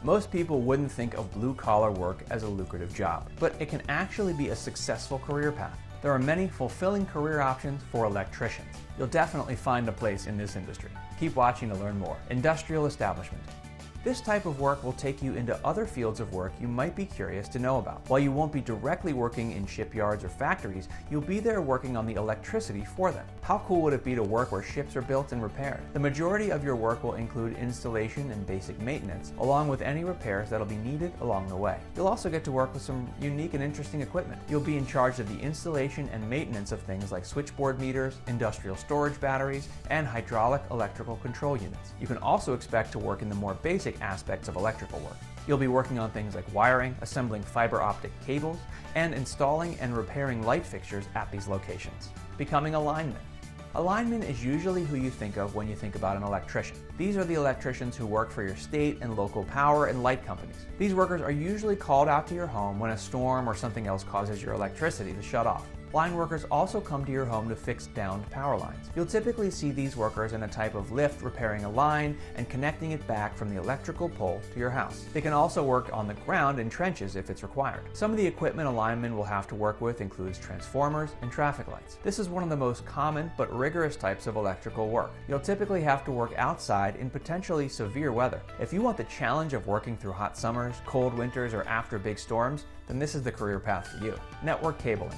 Most people wouldn't think of blue-collar work as a lucrative job, but it can actually be a successful career path. There are many fulfilling career options for electricians. You'll definitely find a place in this industry. Keep watching to learn more. Industrial establishment. This type of work will take you into other fields of work you might be curious to know about. While you won't be directly working in shipyards or factories, you'll be there working on the electricity for them. How cool would it be to work where ships are built and repaired? The majority of your work will include installation and basic maintenance, along with any repairs that'll be needed along the way. You'll also get to work with some unique and interesting equipment. You'll be in charge of the installation and maintenance of things like switchboard meters, industrial storage batteries, and hydraulic electrical control units. You can also expect to work in the more basic aspects of electrical work. You'll be working on things like wiring, assembling fiber optic cables, and installing and repairing light fixtures at these locations. Becoming a lineman. A lineman is usually who you think of when you think about an electrician. These are the electricians who work for your state and local power and light companies. These workers are usually called out to your home when a storm or something else causes your electricity to shut off. Line workers also come to your home to fix downed power lines. You'll typically see these workers in a type of lift repairing a line and connecting it back from the electrical pole to your house. They can also work on the ground in trenches if it's required. Some of the equipment a lineman will have to work with includes transformers and traffic lights. This is one of the most common but rigorous types of electrical work. You'll typically have to work outside in potentially severe weather. If you want the challenge of working through hot summers, cold winters, or after big storms, then this is the career path for you. Network cabling.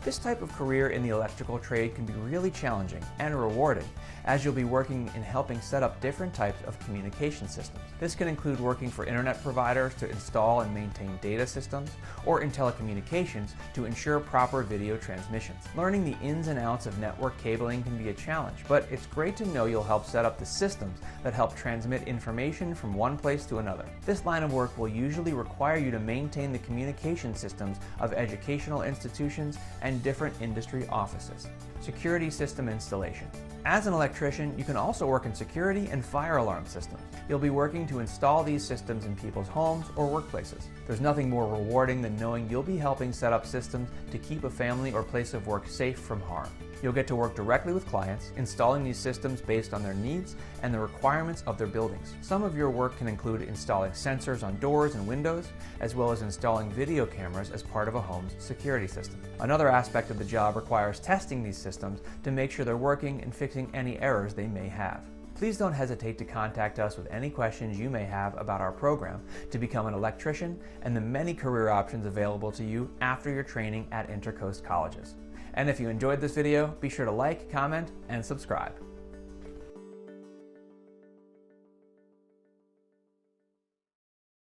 This type of career in the electrical trade can be really challenging and rewarding, as you'll be working in helping set up different types of communication systems. This can include working for internet providers to install and maintain data systems, or in telecommunications to ensure proper video transmissions. Learning the ins and outs of network cabling can be a challenge, but it's great to know you'll help set up the systems that help transmit information from one place to another. This line of work will usually require you to maintain the communication systems of educational institutions and different industry offices. Security system installation. As an electrician, you can also work in security and fire alarm systems. You'll be working to install these systems in people's homes or workplaces. There's nothing more rewarding than knowing you'll be helping set up systems to keep a family or place of work safe from harm. You'll get to work directly with clients, installing these systems based on their needs and the requirements of their buildings. Some of your work can include installing sensors on doors and windows, as well as installing video cameras as part of a home's security system. Another aspect of the job requires testing these systems to make sure they're working and fixing any errors they may have. Please don't hesitate to contact us with any questions you may have about our program to become an electrician and the many career options available to you after your training at InterCoast colleges. And if you enjoyed this video, be sure to like, comment, and subscribe.